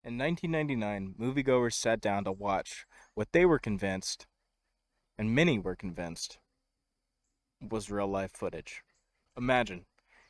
In 1999, moviegoers sat down to watch what they were convinced, and many were convinced, was real life footage. Imagine,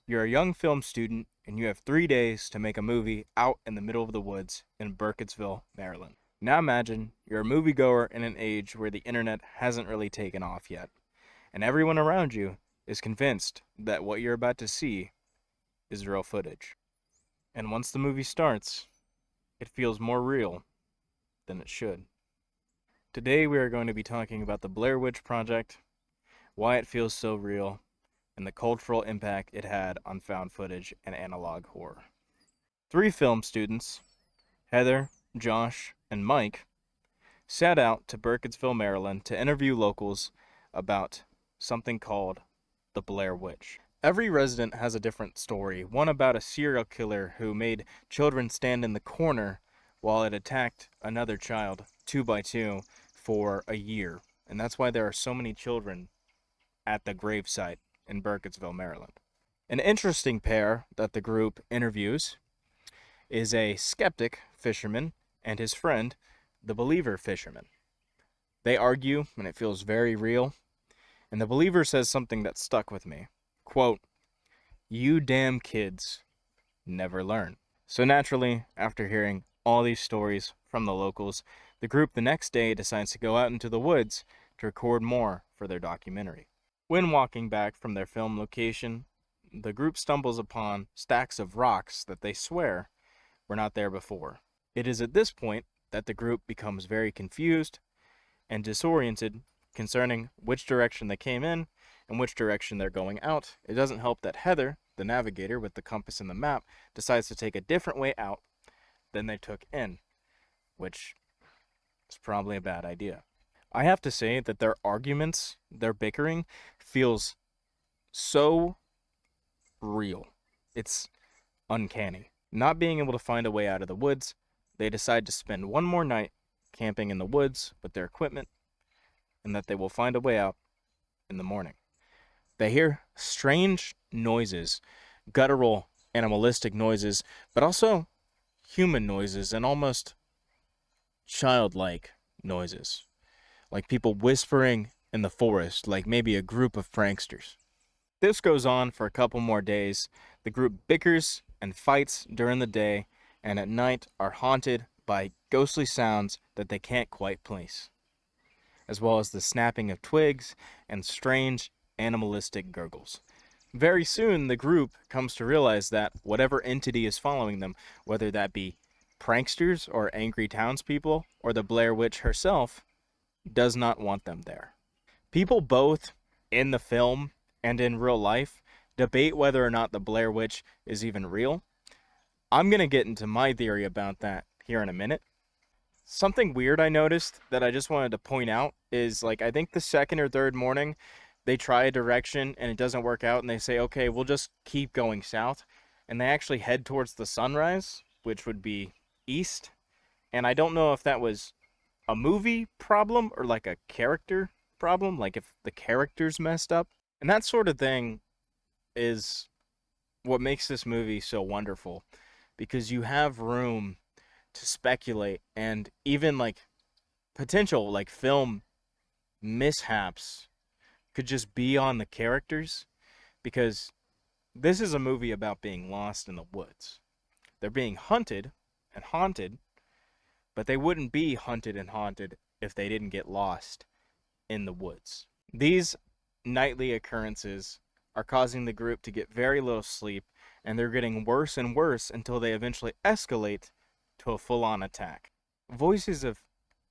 you're a young film student and you have 3 days to make a movie out in the middle of the woods in Burkittsville, Maryland. Now imagine you're a moviegoer in an age where the internet hasn't really taken off yet, and everyone around you is convinced that what you're about to see is real footage. And once the movie starts, it feels more real than it should. Today we are going to be talking about the Blair Witch Project, why it feels so real, and the cultural impact it had on found footage and analog horror. Three film students, Heather, Josh, and Mike, set out to Burkittsville, Maryland to interview locals about something called the Blair Witch. Every resident has a different story, one about a serial killer who made children stand in the corner while it attacked another child, 2 by 2, for a year. And that's why there are so many children at the gravesite in Burkittsville, Maryland. An interesting pair that the group interviews is a skeptic fisherman and his friend, the believer fisherman. They argue, and it feels very real, and the believer says something that stuck with me. Quote, "You damn kids never learn." So naturally, after hearing all these stories from the locals, the group the next day decides to go out into the woods to record more for their documentary. When walking back from their film location, the group stumbles upon stacks of rocks that they swear were not there before. It is at this point that the group becomes very confused and disoriented concerning which direction they came in and which direction they're going out. It doesn't help that Heather, the navigator with the compass and the map, decides to take a different way out than they took in, which is probably a bad idea. I have to say that their arguments, their bickering, feels so real. It's uncanny. Not being able to find a way out of the woods, they decide to spend one more night camping in the woods with their equipment, and that they will find a way out in the morning. They hear strange noises, guttural, animalistic noises, but also human noises and almost childlike noises, like people whispering in the forest, like maybe a group of pranksters. This goes on for a couple more days. The group bickers and fights during the day, and at night are haunted by ghostly sounds that they can't quite place, as well as the snapping of twigs and strange animalistic gurgles. Very soon, the group comes to realize that whatever entity is following them, whether that be pranksters or angry townspeople or the Blair Witch herself, does not want them there. People both in the film and in real life debate whether or not the Blair Witch is even real. I'm going to get into my theory about that here in a minute. Something weird I noticed that I just wanted to point out is, like, I think the second or third morning, they try a direction and it doesn't work out and they say, okay, we'll just keep going south. And they actually head towards the sunrise, which would be east. And I don't know if that was a movie problem or like a character problem, like if the characters messed up. And that sort of thing is what makes this movie so wonderful, because you have room to speculate and even like potential like film mishaps could just be on the characters, because this is a movie about being lost in the woods. They're being hunted and haunted, but they wouldn't be hunted and haunted if they didn't get lost in the woods. These nightly occurrences are causing the group to get very little sleep, and they're getting worse and worse until they eventually escalate to a full-on attack. Voices of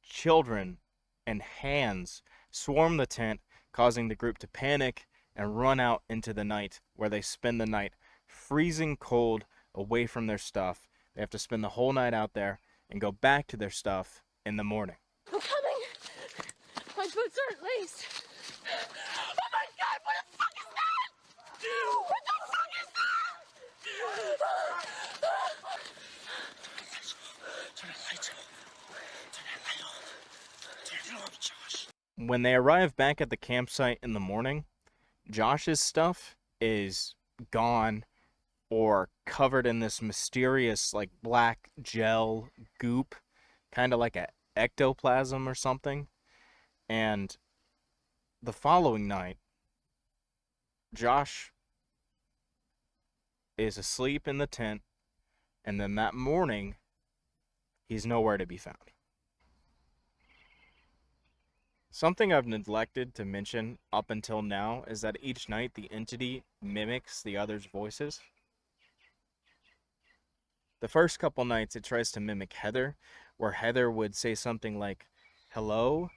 children and hands swarm the tent, causing the group to panic and run out into the night, where they spend the night freezing cold away from their stuff. They have to spend the whole night out there and go back to their stuff in the morning. I'm coming! My boots aren't laced! Oh my god, what the fuck is that? What the fuck is that? Turn that light off. Turn that light off. Turn it off, Josh. When they arrive back at the campsite in the morning, Josh's stuff is gone or covered in this mysterious like black gel goop, kind of like a ectoplasm or something. And the following night, Josh is asleep in the tent, and then that morning, he's nowhere to be found. Something I've neglected to mention up until now is that each night the entity mimics the other's voices. The first couple nights it tries to mimic Heather, where Heather would say something like, hello,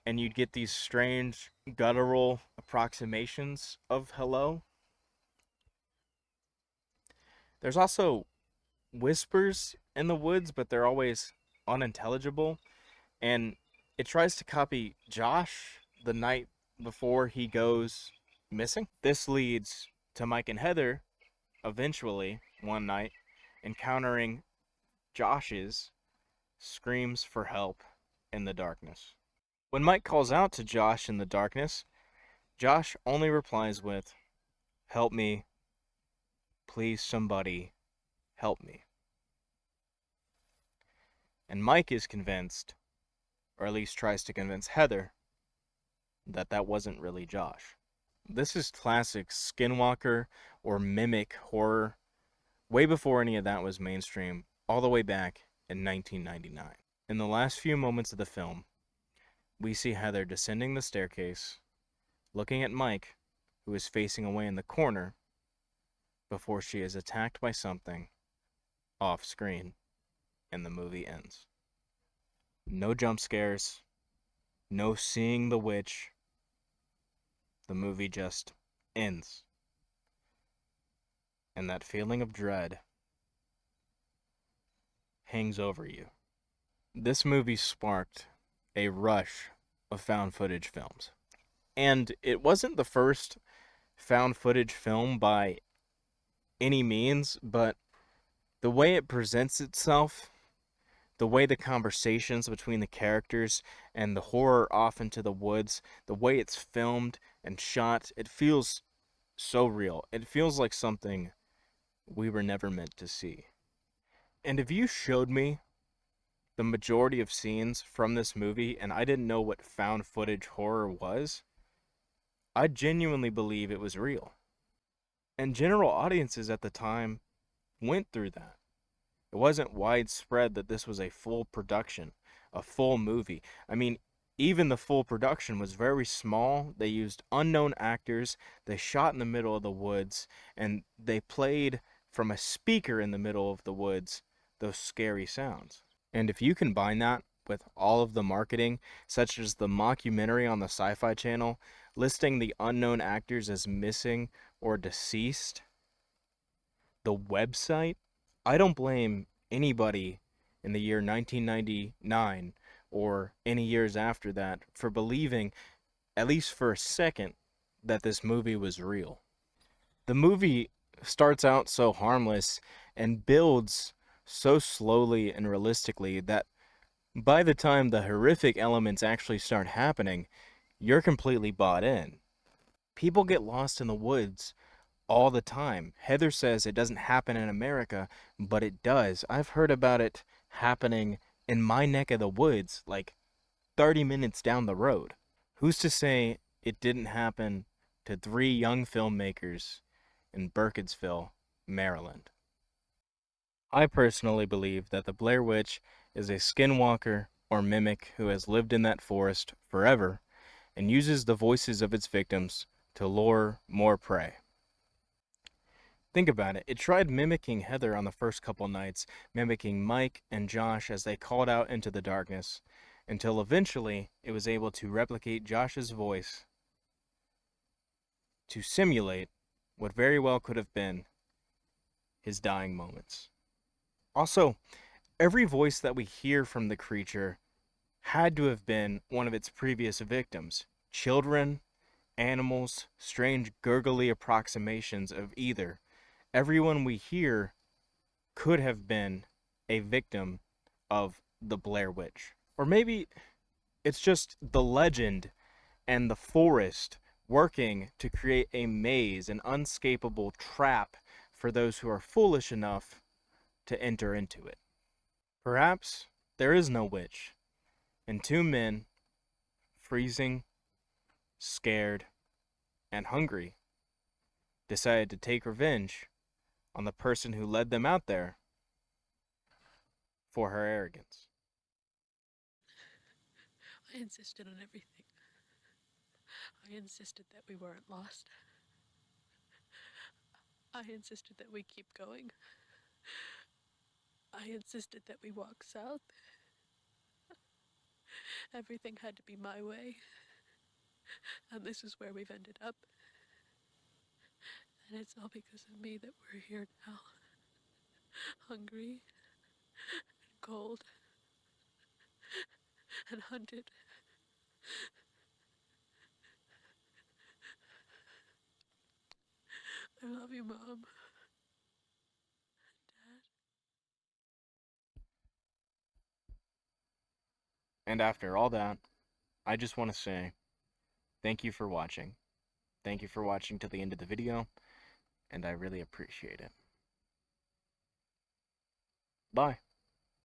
and you'd get these strange guttural approximations of hello. There's also whispers in the woods, but they're always unintelligible. And it tries to copy Josh the night before he goes missing. This leads to Mike and Heather eventually, one night, encountering Josh's screams for help in the darkness. When Mike calls out to Josh in the darkness, Josh only replies with, help me, please somebody, help me. And Mike is convinced, or at least tries to convince Heather, that that wasn't really Josh. This is classic skinwalker or mimic horror, way before any of that was mainstream, all the way back in 1999. In the last few moments of the film, we see Heather descending the staircase, looking at Mike, who is facing away in the corner, before she is attacked by something off screen, and the movie ends. No jump scares, no seeing the witch. The movie just ends. And that feeling of dread hangs over you. This movie sparked a rush of found footage films. And it wasn't the first found footage film by any means, but the way it presents itself, the way the conversations between the characters and the horror off into the woods, the way it's filmed and shot, it feels so real. It feels like something we were never meant to see. And if you showed me the majority of scenes from this movie and I didn't know what found footage horror was, I genuinely believe it was real. And general audiences at the time went through that. It wasn't widespread that this was a full production, a full movie. I mean, even the full production was very small. They used unknown actors, they shot in the middle of the woods, and they played from a speaker in the middle of the woods those scary sounds. And if you combine that with all of the marketing, such as the mockumentary on the Sci-Fi Channel, listing the unknown actors as missing or deceased, the website, I don't blame anybody in the year 1999 or any years after that for believing, at least for a second, that this movie was real. The movie starts out so harmless and builds so slowly and realistically that by the time the horrific elements actually start happening, you're completely bought in. People get lost in the woods all the time. Heather says it doesn't happen in America, but it does. I've heard about it happening in my neck of the woods, like 30 minutes down the road. Who's to say it didn't happen to 3 young filmmakers in Burkittsville, Maryland? I personally believe that the Blair Witch is a skinwalker or mimic who has lived in that forest forever and uses the voices of its victims to lure more prey. Think about it. It tried mimicking Heather on the first couple nights, mimicking Mike and Josh as they called out into the darkness, until eventually it was able to replicate Josh's voice to simulate what very well could have been his dying moments. Also, every voice that we hear from the creature had to have been one of its previous victims. Children, animals, strange gurgly approximations of either. Everyone we hear could have been a victim of the Blair Witch. Or maybe it's just the legend and the forest working to create a maze, an unscapable trap for those who are foolish enough to enter into it. Perhaps there is no witch, and two men, freezing, scared, and hungry, decided to take revenge on the person who led them out there for her arrogance. I insisted on everything. I insisted that we weren't lost. I insisted that we keep going. I insisted that we walk south. Everything had to be my way. And this is where we've ended up. And it's all because of me that we're here now. Hungry, and cold, and hunted. I love you, Mom. Dad. And after all that, I just want to say thank you for watching. Thank you for watching to the end of the video, and I really appreciate it. Bye.